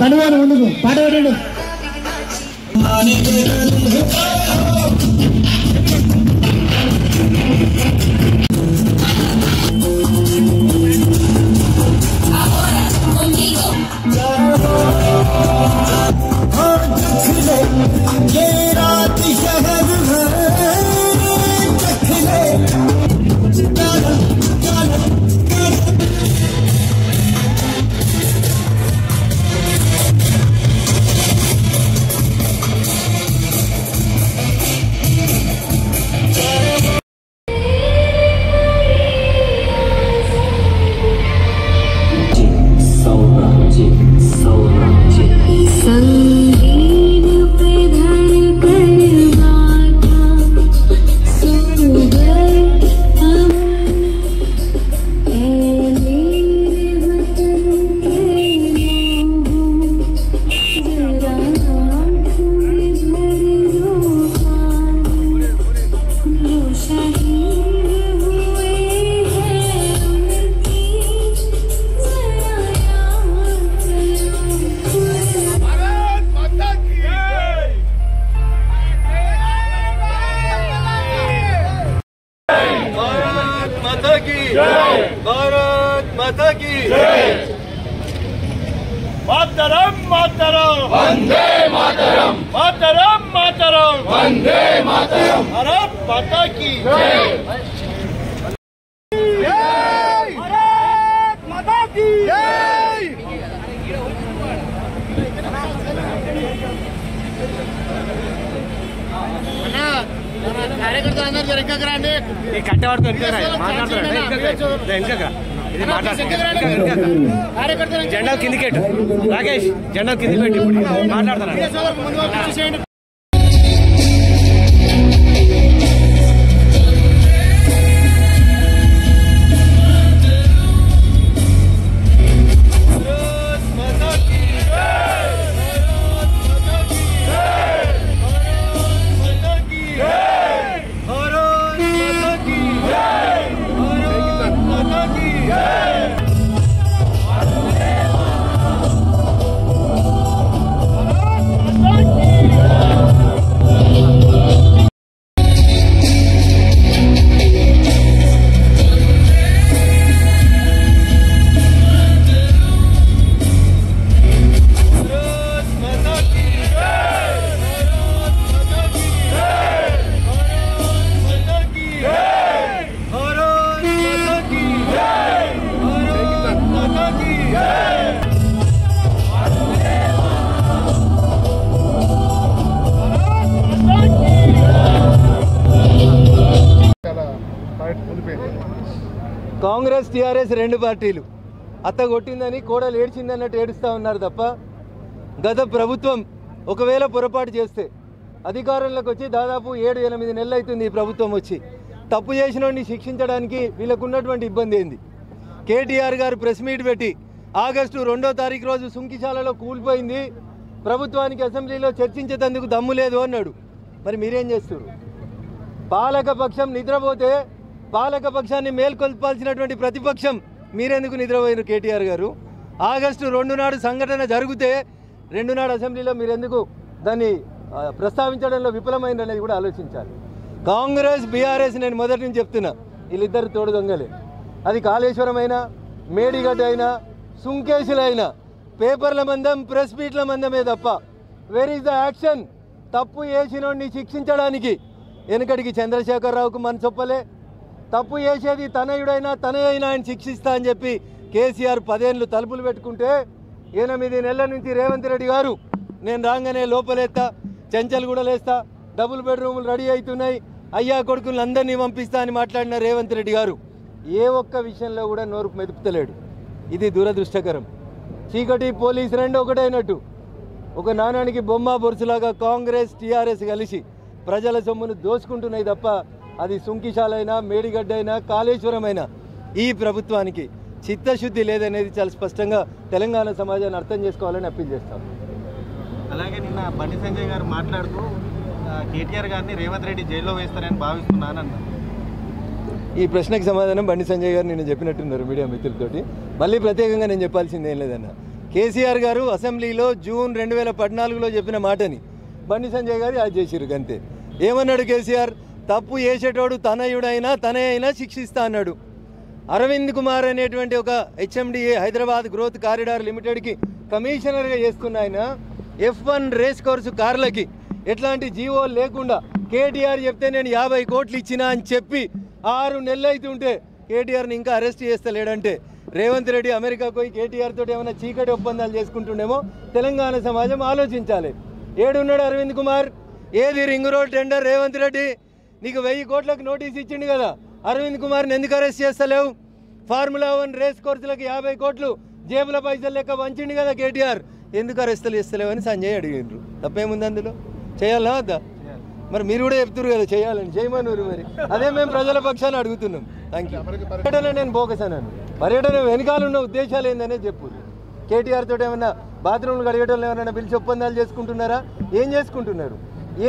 ధన్యవాదం ముందుకు పాట పెట్టండి. भारत माता की मातरम मातरम वंदे मातरम मातरम मातरम वंदे मातरम भारत माता की जय भारत माता की जय కార్యకర్తలు అందరూ వెనకకు రండి. ఈ కట్టెవాడితో జెండా కిందికెట్టు రాకేష్, జెండా కింది పెట్టి మాట్లాడుతున్నా. కాంగ్రెస్ టీఆర్ఎస్ రెండు పార్టీలు అత్త కొట్టిందని కోడలు ఏడ్చిందన్నట్టు ఏడుస్తూ ఉన్నారు తప్ప గత ప్రభుత్వం ఒకవేళ పొరపాటు చేస్తే అధికారంలోకి వచ్చి దాదాపు 7-8 నెలలు అవుతుంది ఈ ప్రభుత్వం వచ్చి. తప్పు చేసిన వాడిని శిక్షించడానికి వీళ్ళకు ఉన్నటువంటి ఇబ్బంది ఏంది? కేటీఆర్ గారు ప్రెస్ మీట్ పెట్టి ఆగస్టు 2వ తారీఖు రోజు సుంకిశాలలో కూలిపోయింది, ప్రభుత్వానికి అసెంబ్లీలో చర్చించేందుకు దమ్ము లేదు అన్నాడు. మరి మీరేం చేస్తున్నారు? పాలకపక్షం నిద్రపోతే పాలకపక్షాన్ని మేల్కొల్పాల్సినటువంటి ప్రతిపక్షం మీరెందుకు నిద్రపోయినారు కేటీఆర్ గారు? ఆగస్టు 2 నాడు సంఘటన జరిగితే 2 నాడు అసెంబ్లీలో మీరెందుకు దాన్ని ప్రస్తావించడంలో విఫలమైందనేది కూడా ఆలోచించాలి. కాంగ్రెస్ బీఆర్ఎస్ నేను మొదటి నుంచి చెప్తున్నా, వీళ్ళిద్దరు తోడు దొంగలే. అది కాళేశ్వరం అయినా, మేడిగడ్డ అయినా, సుంకేసులైనా పేపర్ల మందం, ప్రెస్ మీట్ల మందమే తప్ప వేర్ ఈజ్ ద యాక్షన్? తప్పు చేసినోడిని శిక్షించడానికి వెనకడికి చంద్రశేఖరరావుకు మన చెప్పలే. తప్పు చేసేది తనయుడైనా తనయైనా ఆయన శిక్షిస్తా అని చెప్పి కేసీఆర్ 10 ఏళ్ళు తలుపులు పెట్టుకుంటే 8 నెలల నుంచి రేవంత్ రెడ్డి గారు నేను రాగానే లోపలేస్తా, చెంచలు కూడా లేస్తా, డబుల్ బెడ్రూములు రెడీ అవుతున్నాయి, అయ్యా కొడుకులను అందరినీ పంపిస్తా అని మాట్లాడిన రేవంత్ రెడ్డి గారు ఏ ఒక్క విషయంలో కూడా నోరు మెదుపుతలేడు. ఇది దురదృష్టకరం. చీకటి పోలీసు రెండు ఒకటైనట్టు ఒక నాణానికి బొమ్మ బొరుసులాగా కాంగ్రెస్ టీఆర్ఎస్ కలిసి ప్రజల సొమ్మును దోచుకుంటున్నాయి తప్ప అది సుంకిశాలైనా, మేడిగడ్డైనా, కాళేశ్వరమైనా ఈ ప్రభుత్వానికి చిత్తశుద్ధి లేదనేది చాలా స్పష్టంగా తెలంగాణ సమాజాన్ని అర్థం చేసుకోవాలని అప్పీల్ చేస్తాం. అలాగే నిన్న బండి సంజయ్ గారు మాట్లాడుతూ కేటీఆర్ గారిని రేవంత్ రెడ్డి జైల్లో వేస్తారని భావిస్తున్నాను అన్నారు. ఈ ప్రశ్నకు సమాధానం బండి సంజయ్ గారు నేను చెప్పినట్టున్నారు మీడియా మిత్రులతోటి. మళ్ళీ ప్రత్యేకంగా నేను చెప్పాల్సింది ఏం లేదన్న. కేసీఆర్ గారు అసెంబ్లీలో జూన్ 2014లో చెప్పిన మాటని బండి సంజయ్ గారు యాడ్ చేసిరు అంతే. ఏమన్నాడు కేసీఆర్? తప్పు చేసేటోడు తనే అయినా శిక్షిస్తా అన్నాడు. అరవింద్ కుమార్ అనేటువంటి ఒక హెచ్ఎండిఏ హైదరాబాద్ గ్రోత్ కారిడార్ లిమిటెడ్కి కమిషనర్గా చేస్తున్న ఆయన F1 రేస్ కోర్సు కార్లకి ఎట్లాంటి జీవో లేకుండా కేటీఆర్ చెప్తే నేను 50 కోట్లు ఇచ్చినా అని చెప్పి 6 నెలలు అవుతుంటే కేటీఆర్ని ఇంకా అరెస్ట్ చేస్తలేడంటే రేవంత్ రెడ్డి అమెరికాకు పోయి కేటీఆర్ తోటి ఏమైనా చీకటి ఒప్పందాలు చేసుకుంటుండేమో తెలంగాణ సమాజం ఆలోచించాలి. ఏడున్నాడు అరవింద్ కుమార్? ఏది ring road tender? Revanth Reddy నీకు 1000 కోట్లకు నోటీస్ ఇచ్చిండు కదా, అరవింద్ కుమార్ని ఎందుకు అరెస్ట్ చేస్తలేవు? ఫార్ములా 1 రేస్ కోర్సులకి 50 కోట్లు జేబుల పైసలు లెక్క వంచిండు కదా కేటీఆర్, ఎందుకు అరెస్టులు చేస్తలేవు అని సంజయ్ అడిగిండ్రు. తప్పేముంది అందులో? చేయాలా వద్దా? మరి మీరు కూడా చెప్తున్నారు కదా చేయాలని, చేయమన్నారు. మరి అదే మేము ప్రజల పక్షాన్ని అడుగుతున్నాం. Thank you. పర్యటన నేను బోగస్ అన్నాను. పర్యటన వెనకాల ఉన్న ఉద్దేశాలు ఏందనే చెప్పు. కేటీఆర్ తోటి ఏమన్నా బాత్రూమ్లు కడిగేటోళ్ళు ఎవరైనా పిలిచి ఒప్పందాలు చేసుకుంటున్నారా? ఏం చేసుకుంటున్నారు?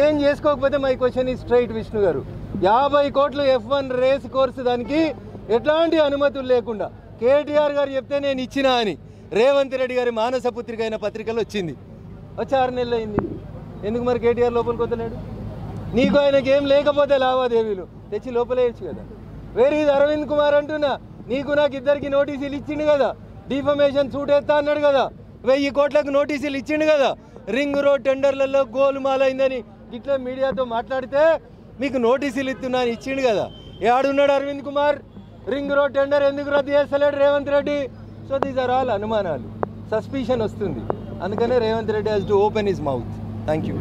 ఏం చేసుకోకపోతే మై క్వశ్చన్ ఈ స్ట్రైట్ విష్ణు గారు, 50 కోట్లు F1 రేస్ కోర్సు దానికి ఎట్లాంటి అనుమతులు లేకుండా కేటీఆర్ గారు చెప్తే నేను ఇచ్చినా అని రేవంత్ రెడ్డి గారి మానస పుత్రిక అయిన పత్రికలు వచ్చింది. వచ్చి 6 నెలలు అయింది. ఎందుకు మరి కేటీఆర్ లోపలికి వద్దలేడు? నీకు ఆయనకి ఏం లేకపోతే లావాదేవీలు తెచ్చి లోపలేయచ్చు కదా. వేరే ఇది అరవింద్ కుమార్ అంటున్నా, నీకు నాకు ఇద్దరికి నోటీసులు ఇచ్చిండు కదా, డిఫమేషన్ సూట్ ఎత్తా అన్నాడు కదా, 1000 కోట్లకు నోటీసులు ఇచ్చిండు కదా, రింగ్ రోడ్ టెండర్లలో గోలుమాలైందని ఇట్లా మీడియాతో మాట్లాడితే మీకు నోటీసులు ఇస్తున్నా అని ఇచ్చిండు కదా. ఏడున్నాడు Arvind Kumar? Ring road tender ఎందుకు రద్దు చేస్తలేడు Revanth Reddy? So these are all అనుమానాలు, సస్పిషన్ వస్తుంది. అందుకనే Revanth Reddy has to open his mouth. Thank you.